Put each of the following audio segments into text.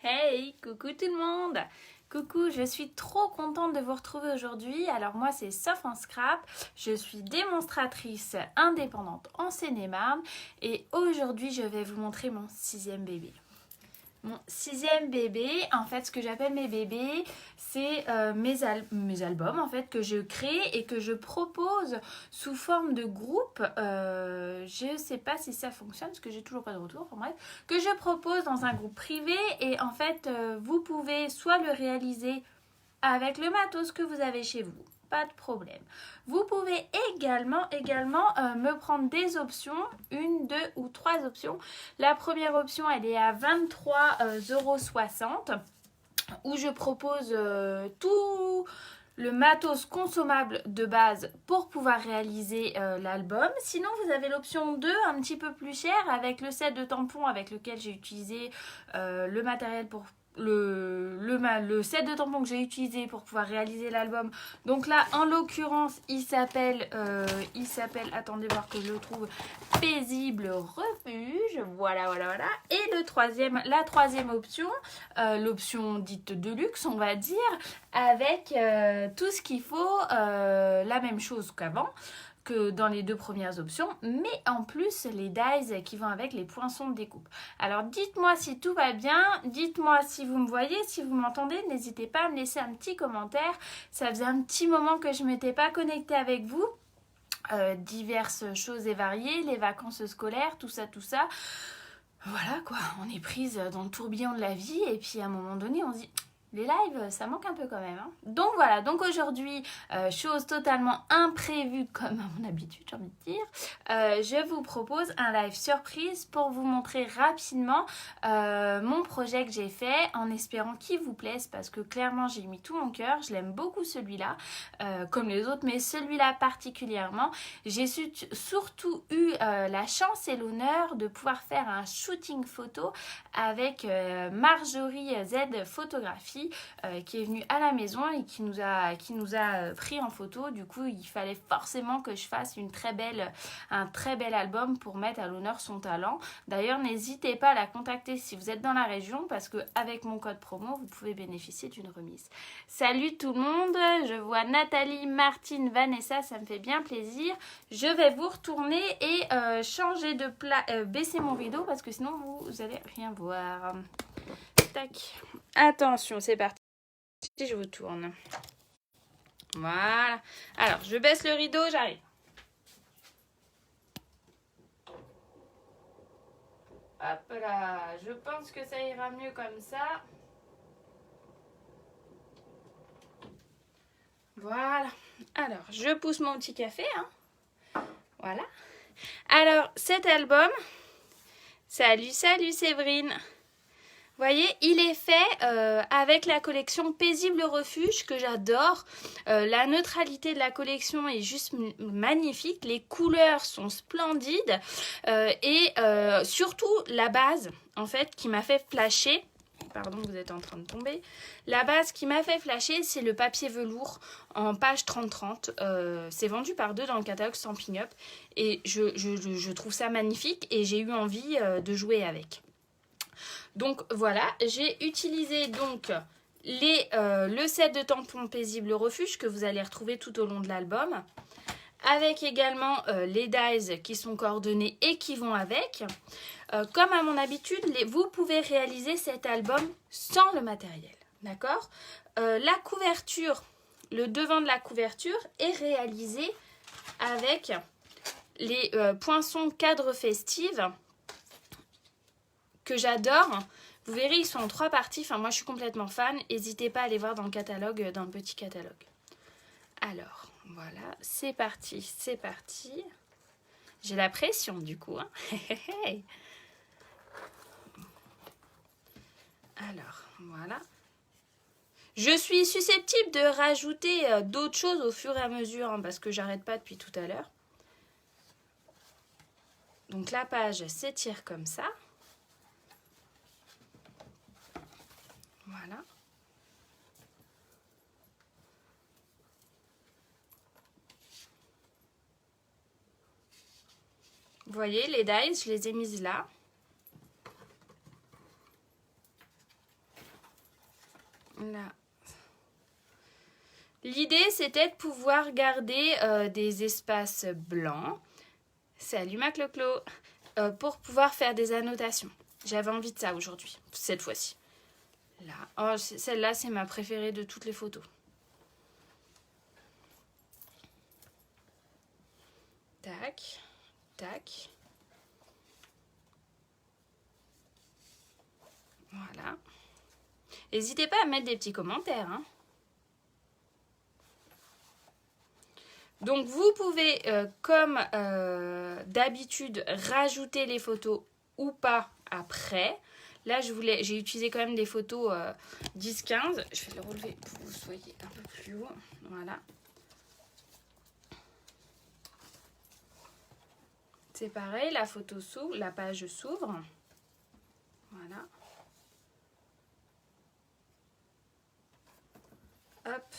Hey, coucou tout le monde! Coucou, je suis trop contente de vous retrouver aujourd'hui. Alors moi c'est Soph en Scrap, je suis démonstratrice indépendante en Seine-et-Marne et aujourd'hui je vais vous montrer mon sixième bébé. Mon sixième bébé, en fait ce que j'appelle mes bébés, c'est mes albums en fait que je crée et que je propose sous forme de groupe. Je sais pas si ça fonctionne parce que j'ai toujours pas de retour, enfin bref, que je propose dans un groupe privé et en fait vous pouvez soit le réaliser avec le matos que vous avez chez vous. Pas de problème. Vous pouvez également me prendre des options, une, deux ou trois options. La première option, elle est à 23,60 € où je propose tout le matos consommable de base pour pouvoir réaliser l'album. Sinon, vous avez l'option 2, un petit peu plus cher, avec le set de tampons avec lequel j'ai utilisé le matériel pour le set de tampons que j'ai utilisé pour pouvoir réaliser l'album. Donc là, en l'occurrence, il s'appelle, attendez voir que je le trouve, Paisible Refuge. Voilà. Et la troisième option, l'option dite de luxe, on va dire, avec tout ce qu'il faut, la même chose qu'avant, que dans les deux premières options, mais en plus les dies qui vont avec les poinçons de découpe. Alors dites-moi si tout va bien, dites-moi si vous me voyez, si vous m'entendez, n'hésitez pas à me laisser un petit commentaire. Ça faisait un petit moment que je ne m'étais pas connectée avec vous. Diverses choses et variées, les vacances scolaires, tout ça. Voilà quoi, on est prise dans le tourbillon de la vie et puis à un moment donné on se dit... Les lives, ça manque un peu quand même. Hein. Donc voilà, donc aujourd'hui, chose totalement imprévue comme à mon habitude, j'ai envie de dire, je vous propose un live surprise pour vous montrer rapidement mon projet que j'ai fait en espérant qu'il vous plaise parce que clairement j'ai mis tout mon cœur, je l'aime beaucoup celui-là, comme les autres, mais celui-là particulièrement. J'ai surtout eu la chance et l'honneur de pouvoir faire un shooting photo avec Marjorie Z Photographie qui est venue à la maison et qui nous a pris en photo. Du coup, il fallait forcément que je fasse un très bel album pour mettre à l'honneur son talent. D'ailleurs, n'hésitez pas à la contacter si vous êtes dans la région parce qu'avec mon code promo, vous pouvez bénéficier d'une remise. Salut tout le monde, je vois Nathalie, Martine, Vanessa, ça me fait bien plaisir. Je vais vous retourner et changer de baisser mon rideau parce que sinon vous allez rien voir. Tac. Attention, c'est parti. Je vous tourne. Voilà. Alors, je baisse le rideau, j'arrive. Hop là. Je pense que ça ira mieux comme ça. Voilà. Alors, je pousse mon petit café. Hein. Voilà. Alors, cet album... Salut Séverine. Vous voyez, il est fait avec la collection Paisible Refuge que j'adore. La neutralité de la collection est juste magnifique. Les couleurs sont splendides. Et surtout, la base, en fait, qui m'a fait flasher. Pardon, vous êtes en train de tomber. La base qui m'a fait flasher, c'est le papier velours en page 30-30. C'est vendu par deux dans le catalogue Stampin' Up. Et je trouve ça magnifique et j'ai eu envie de jouer avec. Donc voilà, j'ai utilisé donc le set de tampons Paisible Refuge que vous allez retrouver tout au long de l'album. Avec également les dies qui sont coordonnés et qui vont avec. Comme à mon habitude, vous pouvez réaliser cet album sans le matériel. D'accord ? La couverture, le devant de la couverture est réalisé avec les poinçons cadre festive que j'adore. Vous verrez, ils sont en 3 parties. Enfin, moi, je suis complètement fan. N'hésitez pas à aller voir dans le catalogue, dans le petit catalogue. Alors, voilà, c'est parti. J'ai la pression, du coup. Hein. Alors, voilà. Je suis susceptible de rajouter d'autres choses au fur et à mesure, hein, parce que j'arrête pas depuis tout à l'heure. Donc, la page s'étire comme ça. Voilà. Vous voyez, les dies, je les ai mises là. Là. L'idée, c'était de pouvoir garder des espaces blancs. Salut ma Clo-Clo. Pour pouvoir faire des annotations. J'avais envie de ça aujourd'hui, cette fois-ci. Là. Oh, celle-là, c'est ma préférée de toutes les photos. Tac, tac. Voilà. N'hésitez pas à mettre des petits commentaires. Hein. Donc, vous pouvez, comme d'habitude, rajouter les photos ou pas après. Là, j'ai utilisé quand même des photos 10-15. Je vais le relever pour que vous soyez un peu plus haut. Voilà. C'est pareil, la photo s'ouvre, la page s'ouvre. Voilà. Hop.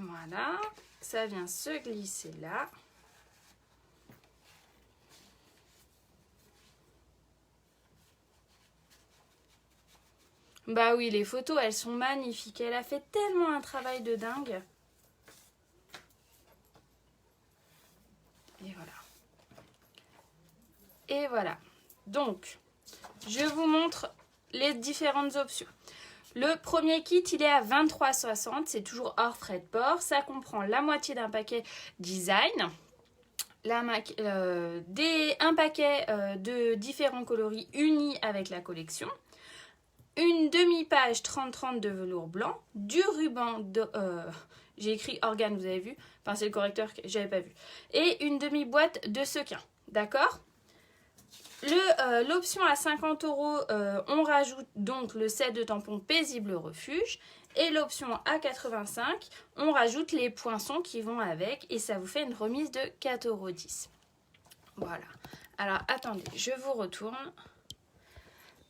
Voilà, ça vient se glisser là. Bah oui, les photos, elles sont magnifiques. Elle a fait tellement un travail de dingue. Et voilà. Et voilà. Donc, je vous montre les différentes options. Le premier kit, il est à 23,60. C'est toujours hors frais de port. Ça comprend la moitié d'un paquet design. Un paquet de différents coloris unis avec la collection. Une demi-page 30-30 de velours blanc. Du ruban de... j'ai écrit organe, vous avez vu. Enfin, c'est le correcteur que j'avais pas vu. Et une demi-boîte de sequins. D'accord ? L'option à 50 €, on rajoute donc le set de tampons Paisible Refuge. Et l'option à 85, on rajoute les poinçons qui vont avec. Et ça vous fait une remise de 4,10 €. Voilà. Alors, attendez, je vous retourne.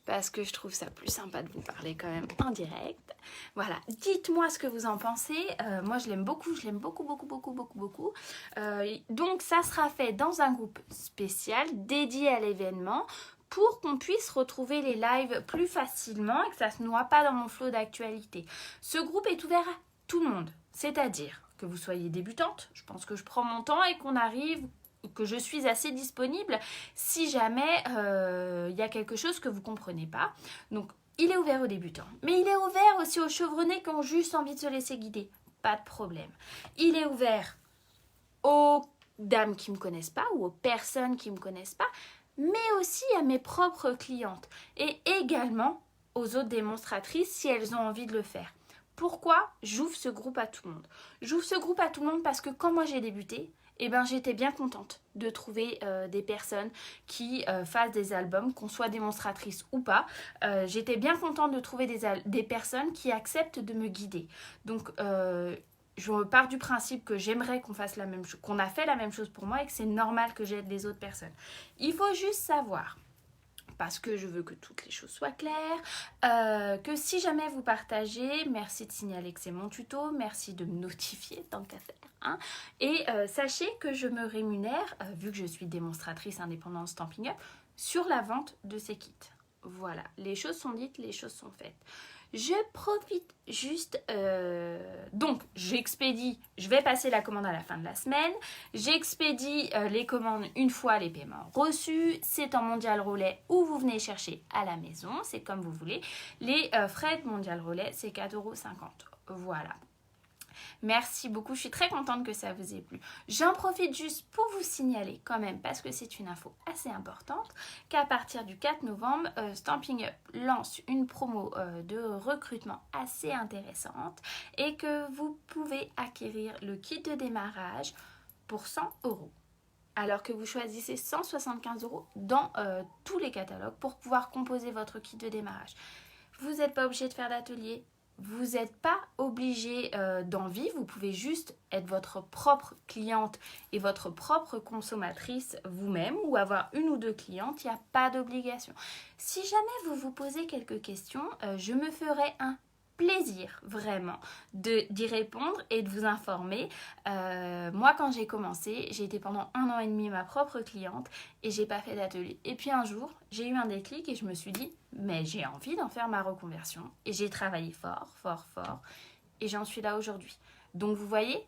Parce que je trouve ça plus sympa de vous parler quand même en direct. Voilà, dites-moi ce que vous en pensez. Moi, je l'aime beaucoup, beaucoup. Donc, ça sera fait dans un groupe spécial dédié à l'événement pour qu'on puisse retrouver les lives plus facilement et que ça ne se noie pas dans mon flot d'actualité. Ce groupe est ouvert à tout le monde, c'est-à-dire que vous soyez débutante, je pense que je prends mon temps et qu'on arrive... que je suis assez disponible si jamais il y a quelque chose que vous ne comprenez pas. Donc, il est ouvert aux débutants. Mais il est ouvert aussi aux chevronnés qui ont juste envie de se laisser guider. Pas de problème. Il est ouvert aux dames qui ne me connaissent pas ou aux personnes qui ne me connaissent pas, mais aussi à mes propres clientes et également aux autres démonstratrices si elles ont envie de le faire. Pourquoi j'ouvre ce groupe à tout le monde? J'ouvre ce groupe à tout le monde parce que quand moi j'ai débuté, eh ben, j'étais bien contente de trouver des personnes qui fassent des albums, qu'on soit démonstratrice ou pas. J'étais bien contente de trouver des personnes qui acceptent de me guider. Donc, je pars du principe que j'aimerais qu'on fasse la même chose, qu'on a fait la même chose pour moi et que c'est normal que j'aide les autres personnes. Il faut juste savoir, parce que je veux que toutes les choses soient claires, que si jamais vous partagez, merci de signaler que c'est mon tuto, merci de me notifier tant qu'à faire. Hein, et sachez que je me rémunère, vu que je suis démonstratrice indépendante Stampin' Up, sur la vente de ces kits. Voilà, les choses sont dites, les choses sont faites. Je profite juste, donc j'expédie, je vais passer la commande à la fin de la semaine, j'expédie les commandes une fois les paiements reçus, c'est en Mondial Relais ou vous venez chercher à la maison, c'est comme vous voulez. Les frais de Mondial Relais, c'est 4,50 €, voilà. Merci beaucoup, je suis très contente que ça vous ait plu. J'en profite juste pour vous signaler quand même, parce que c'est une info assez importante, qu'à partir du 4 novembre, Stampin' Up lance une promo de recrutement assez intéressante et que vous pouvez acquérir le kit de démarrage pour 100 €. Alors que vous choisissez 175 € dans tous les catalogues pour pouvoir composer votre kit de démarrage. Vous n'êtes pas obligé de faire d'atelier. Vous n'êtes pas obligé d'en vivre, vous pouvez juste être votre propre cliente et votre propre consommatrice vous-même ou avoir une ou deux clientes, il n'y a pas d'obligation. Si jamais vous vous posez quelques questions, je me ferai un plaisir vraiment d'y répondre et de vous informer. Moi quand j'ai commencé, j'ai été pendant 1 an et demi ma propre cliente et j'ai pas fait d'atelier. Et puis un jour, j'ai eu un déclic et je me suis dit, mais j'ai envie d'en faire ma reconversion. Et j'ai travaillé fort, fort, fort. Et j'en suis là aujourd'hui. Donc vous voyez,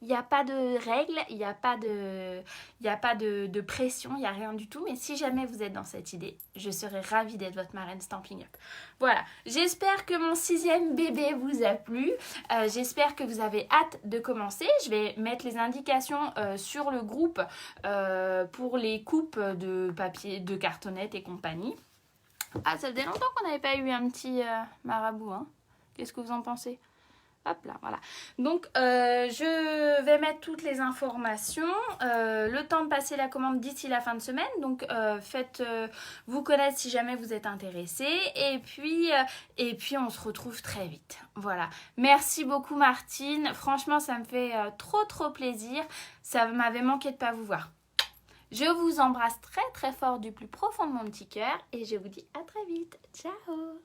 il n'y a pas de règles, il n'y a pas de pression, il n'y a rien du tout. Mais si jamais vous êtes dans cette idée, je serais ravie d'être votre marraine Stampin' Up. Voilà, j'espère que mon 6e bébé vous a plu. J'espère que vous avez hâte de commencer. Je vais mettre les indications sur le groupe pour les coupes de papier, de cartonnettes et compagnie. Ah, ça faisait longtemps qu'on n'avait pas eu un petit marabout, hein. Qu'est-ce que vous en pensez ? Hop là, voilà. Donc, je vais mettre toutes les informations. Le temps de passer la commande d'ici la fin de semaine. Donc, faites-vous connaître si jamais vous êtes intéressé. Et puis, on se retrouve très vite. Voilà. Merci beaucoup, Martine. Franchement, ça me fait trop, trop plaisir. Ça m'avait manqué de ne pas vous voir. Je vous embrasse très, très fort du plus profond de mon petit cœur. Et je vous dis à très vite. Ciao!